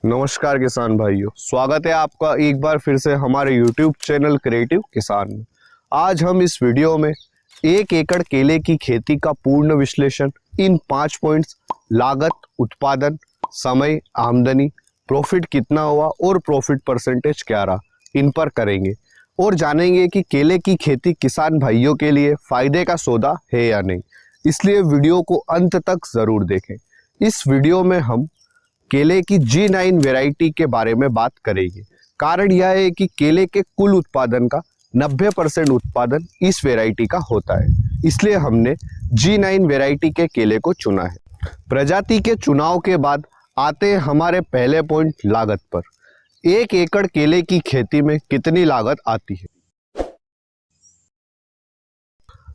नमस्कार किसान भाइयों, स्वागत है आपका एक बार फिर से हमारे YouTube चैनल क्रिएटिव किसान में। आज हम इस वीडियो में 1 एकड़ केले की खेती का पूर्ण विश्लेषण इन 5 पॉइंट्स लागत, उत्पादन, समय, आमदनी, प्रॉफिट कितना हुआ और प्रॉफिट परसेंटेज क्या रहा, इन पर करेंगे और जानेंगे कि केले की खेती किसान भाइयों के लिए फायदे का सौदा है या नहीं। इसलिए वीडियो को अंत तक ज़रूर देखें। इस वीडियो में हम केले की G9 वैरायटी के बारे में बात करेंगे। कारण यह है कि केले के कुल उत्पादन का 90% उत्पादन इस वैरायटी का होता है, इसलिए हमने G9 वैरायटी के केले को चुना है। प्रजाति के चुनाव के बाद आते हैं हमारे पहले पॉइंट, लागत पर। 1 एकड़ केले की खेती में कितनी लागत आती है?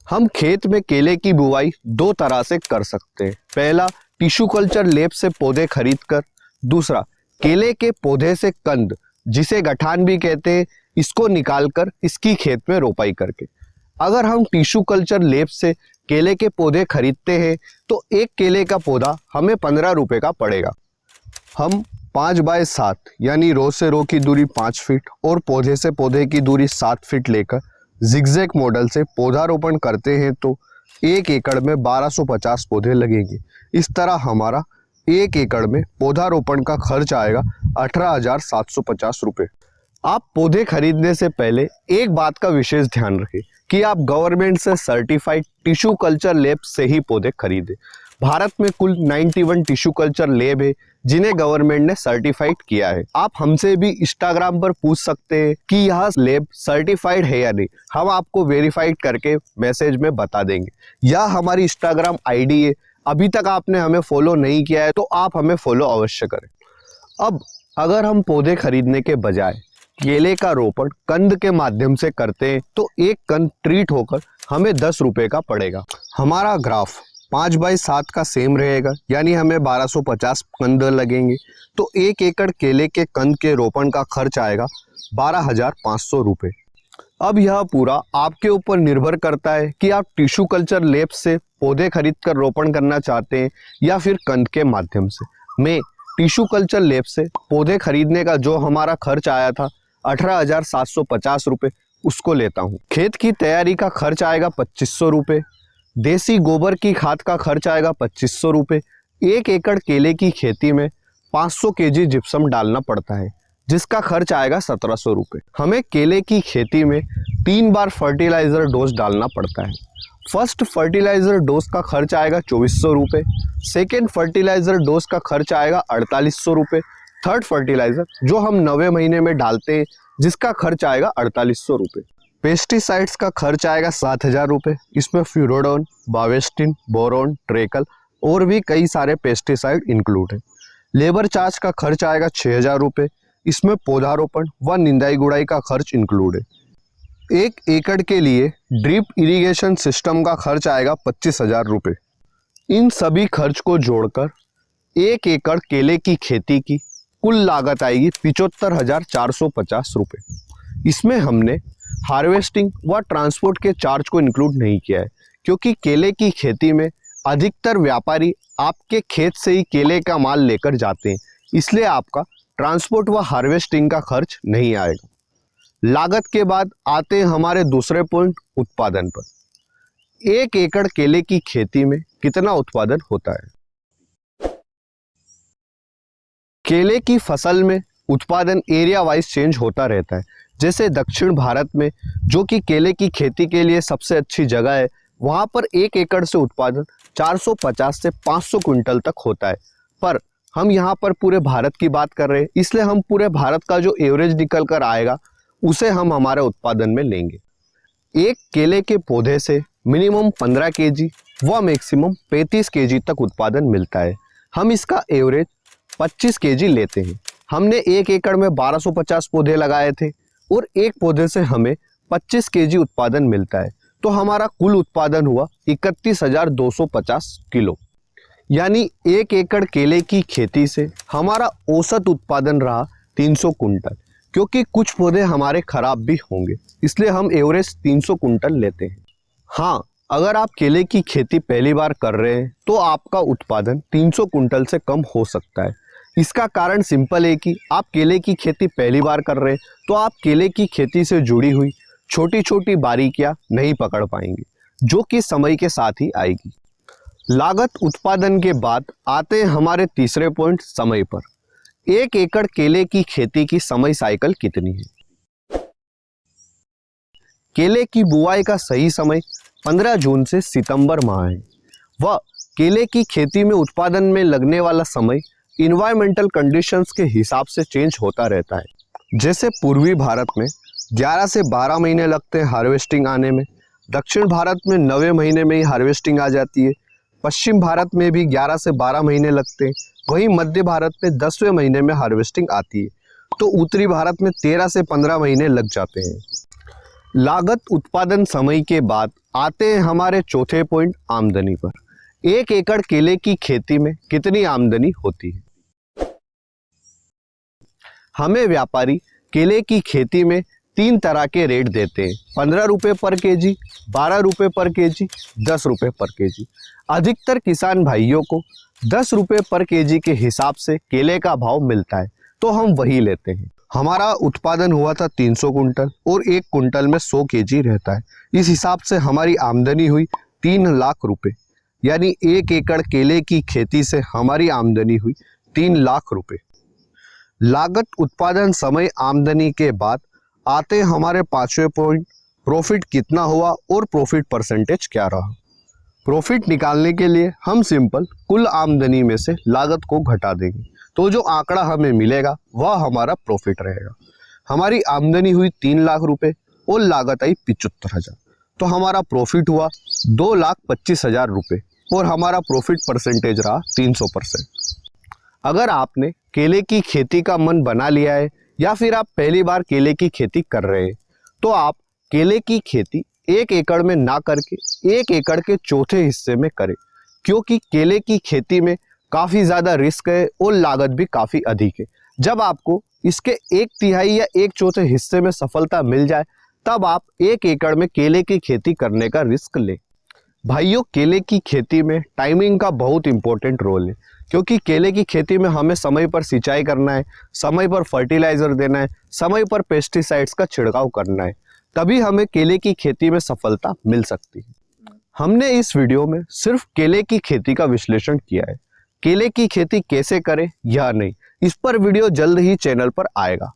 हम खेत में केले की बुवाई 2 तरह से कर सकते हैं। पहला, टिश्यू कल्चर लैब से पौधे खरीदकर। दूसरा, केले के पौधे से कंद, जिसे गठान भी कहते हैं, इसको निकालकर इसकी खेत में रोपाई करके। अगर हम टिश्यू कल्चर लैब से केले के पौधे खरीदते हैं तो एक केले का पौधा हमें 15 रुपए का पड़ेगा। हम 5 बाय 7 यानी रो से रो की दूरी 5 फीट और पौधे से पौधे की दूरी 7 फीट लेकर जिगजैग मॉडल से पौधारोपण करते हैं तो 1 एकड़ में 1250 पौधे लगेंगे। इस तरह हमारा 1 एकड़ में पौधारोपण का खर्च आएगा 18,750 रुपये। आप पौधे खरीदने से पहले एक बात का विशेष ध्यान रखें कि आप गवर्नमेंट से सर्टिफाइड टिश्यू कल्चर लैब से ही पौधे खरीदें। भारत में कुल 91 टिश्यू कल्चर लैब है जिन्हें गवर्नमेंट ने सर्टिफाइड किया है। आप हमसे भी इंस्टाग्राम पर पूछ सकते हैं कि यह लैब सर्टिफाइड है या नहीं। हम आपको वेरीफाइड करके मैसेज में बता देंगे। यह हमारी इंस्टाग्राम आईडी है। अभी तक आपने हमें फॉलो नहीं किया है तो आप हमें फॉलो अवश्य करें। अब अगर हम पौधे खरीदने के बजाय केले का रोपण कंद के माध्यम से करते हैं तो एक कंद ट्रीट होकर हमें 10 रुपए का पड़ेगा। हमारा ग्राफ 5 बाय 7 का सेम रहेगा, यानी हमें 1250 कंद लगेंगे। तो 1 एकड़ केले के कंद के रोपण का खर्च आएगा 12,500 रुपये। अब यह पूरा आपके ऊपर निर्भर करता है कि आप टिश्यू कल्चर लैब से पौधे खरीदकर रोपण करना चाहते हैं या फिर कंद के माध्यम से। मैं टिश्यू कल्चर लैब से पौधे खरीदने का जो हमारा खर्च आया था 18,750 रुपये, उसको लेता हूँ। खेत की तैयारी का खर्च आएगा 2500 रुपये। देसी गोबर की खाद का खर्च आएगा 2500 रुपये। 1 एकड़ केले की खेती में 500 केजी जिप्सम डालना पड़ता है, जिसका खर्च आएगा 1700 रुपये। हमें केले की खेती में 3 बार फर्टिलाइजर डोज डालना पड़ता है। फर्स्ट फर्टिलाइजर डोज का खर्च आएगा 2400 रुपये। सेकेंड फर्टिलाइजर डोज का खर्च आएगा 4800 रुपये। थर्ड फर्टिलाइजर जो हम 9वें महीने में डालते हैं, जिसका खर्च आएगा 4800 रुपये। पेस्टिसाइड्स का खर्च आएगा 7000 रुपये। इसमें फ्यूरोडोन, बावेस्टिन, बोरोन, ट्रेकल और भी कई सारे पेस्टिसाइड इंक्लूड है। लेबर चार्ज का खर्च आएगा 6000 रुपये। इसमें पौधारोपण व निंदाई गुड़ाई का खर्च इंक्लूड है। 1 एकड़ के लिए ड्रिप इरिगेशन सिस्टम का खर्च आएगा 25,000 रुपये। इन सभी खर्च को जोड़कर 1 एकड़ केले की खेती की कुल लागत आएगी 75,450 रुपये। इसमें हमने हार्वेस्टिंग व ट्रांसपोर्ट के चार्ज को इंक्लूड नहीं किया है, क्योंकि केले की खेती में अधिकतर व्यापारी आपके खेत से ही केले का माल लेकर जाते हैं, इसलिए आपका ट्रांसपोर्ट व हार्वेस्टिंग का खर्च नहीं आएगा। लागत के बाद आते हैं हमारे दूसरे पॉइंट, उत्पादन पर। 1 एकड़ केले की खेती में कितना उत्पादन होता है? केले की फसल में उत्पादन एरिया वाइज चेंज होता रहता है। जैसे दक्षिण भारत में, जो कि केले की खेती के लिए सबसे अच्छी जगह है, वहाँ पर 1 एकड़ से उत्पादन 450 से 500 क्विंटल तक होता है। पर हम यहाँ पर पूरे भारत की बात कर रहे हैं, इसलिए हम पूरे भारत का जो एवरेज निकल कर आएगा उसे हम हमारे उत्पादन में लेंगे। एक केले के पौधे से मिनिमम 15 केजी व मैक्सिमम 35 केजी तक उत्पादन मिलता है। हम इसका एवरेज 25 केजी लेते हैं। हमने 1 एकड़ में 1250 पौधे लगाए थे और एक पौधे से हमें 25 केजी उत्पादन मिलता है, तो हमारा कुल उत्पादन हुआ 31,250 किलो। यानी 1 एकड़ केले की खेती से हमारा औसत उत्पादन रहा 300 कुंटल, क्योंकि कुछ पौधे हमारे खराब भी होंगे, इसलिए हम एवरेज 300 कुंटल लेते हैं। हाँ, अगर आप केले की खेती पहली बार कर रहे हैं तो आपका उत्पादन 300 कुंटल से कम हो सकता है, इसका कारण सिंपल है कि आप केले की खेती पहली बार कर रहे हैं तो आप केले की खेती से जुड़ी हुई छोटी छोटी बारीकियां नहीं पकड़ पाएंगे, जो कि समय के साथ ही आएगी। लागत उत्पादन के बाद आते हैं हमारे तीसरे पॉइंट, समय पर। 1 एकड़ केले की खेती की समय साइकिल कितनी है? केले की बुआई का सही समय 15 जून से सितंबर माह है। वह केले की खेती में उत्पादन में लगने वाला समय इन्वायरमेंटल कंडीशंस के हिसाब से चेंज होता रहता है। जैसे पूर्वी भारत में 11 से 12 महीने लगते हैं हार्वेस्टिंग आने में, दक्षिण भारत में 9वें महीने में ही हार्वेस्टिंग आ जाती है, पश्चिम भारत में भी 11 से 12 महीने लगते हैं, वहीं मध्य भारत में 10वें महीने में हार्वेस्टिंग आती है, तो उत्तरी भारत में 13 से 15 महीने लग जाते हैं। लागत उत्पादन समय के बाद आते हैं हमारे चौथे पॉइंट, आमदनी पर। 1 एकड़ केले की खेती में कितनी आमदनी होती है? हमें व्यापारी केले की खेती में 3 तरह के रेट देते हैं, 15 रुपये पर केजी, 12 रुपये पर केजी, 10 रुपये पर केजी। अधिकतर किसान भाइयों को 10 रुपये पर केजी के हिसाब से केले का भाव मिलता है, तो हम वही लेते हैं। हमारा उत्पादन हुआ था 300 कुंटल और 1 कुंटल में 100 केजी रहता है। इस हिसाब से हमारी आमदनी हुई 3 लाख रुपए, यानी 1 एकड़ केले की खेती से हमारी आमदनी हुई 3 लाख रुपए। लागत उत्पादन समय आमदनी के बाद आते हमारे 5वें पॉइंट, प्रॉफिट कितना हुआ और प्रॉफिट परसेंटेज क्या रहा। प्रॉफिट निकालने के लिए हम सिंपल कुल आमदनी में से लागत को घटा देंगे, तो जो आंकड़ा हमें मिलेगा वह हमारा प्रॉफिट रहेगा। हमारी आमदनी हुई 3 लाख रुपए और लागत आई 75,000, तो हमारा प्रॉफिट हुआ 2,25,000 रुपये और हमारा प्रॉफिट परसेंटेज रहा 300%। अगर आपने केले की खेती का मन बना लिया है या फिर आप पहली बार केले की खेती कर रहे हैं, तो आप केले की खेती 1 एकड़ में ना करके 1 एकड़ के चौथे हिस्से में करें, क्योंकि केले की खेती में काफ़ी ज़्यादा रिस्क है और लागत भी काफ़ी अधिक है। जब आपको इसके 1/3 या 1/4 हिस्से में सफलता मिल जाए, तब आप 1 एकड़ में केले की खेती करने का रिस्क लें। भाइयों, केले की खेती में टाइमिंग का बहुत इंपॉर्टेंट रोल है, क्योंकि केले की खेती में हमें समय पर सिंचाई करना है, समय पर फर्टिलाइजर देना है, समय पर पेस्टिसाइड्स का छिड़काव करना है, तभी हमें केले की खेती में सफलता मिल सकती है। हमने इस वीडियो में सिर्फ केले की खेती का विश्लेषण किया है। केले की खेती कैसे करें या नहीं, इस पर वीडियो जल्द ही चैनल पर आएगा।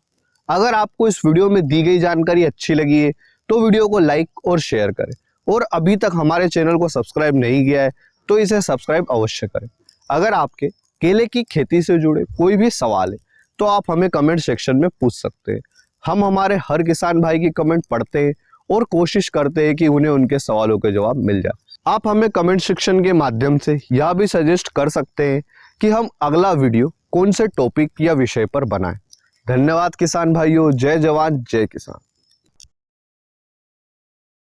अगर आपको इस वीडियो में दी गई जानकारी अच्छी लगी है तो वीडियो को लाइक और शेयर करें, और अभी तक हमारे चैनल को सब्सक्राइब नहीं किया है तो इसे सब्सक्राइब अवश्य करें। अगर आपके केले की खेती से जुड़े कोई भी सवाल है तो आप हमें कमेंट सेक्शन में पूछ सकते हैं। हम हमारे हर किसान भाई की कमेंट पढ़ते हैं और कोशिश करते हैं कि उन्हें उनके सवालों के जवाब मिल जाए। आप हमें कमेंट सेक्शन के माध्यम से यह भी सजेस्ट कर सकते हैं कि हम अगला वीडियो कौन से टॉपिक या विषय पर बनाएं। धन्यवाद किसान भाइयों, जय जवान जय किसान।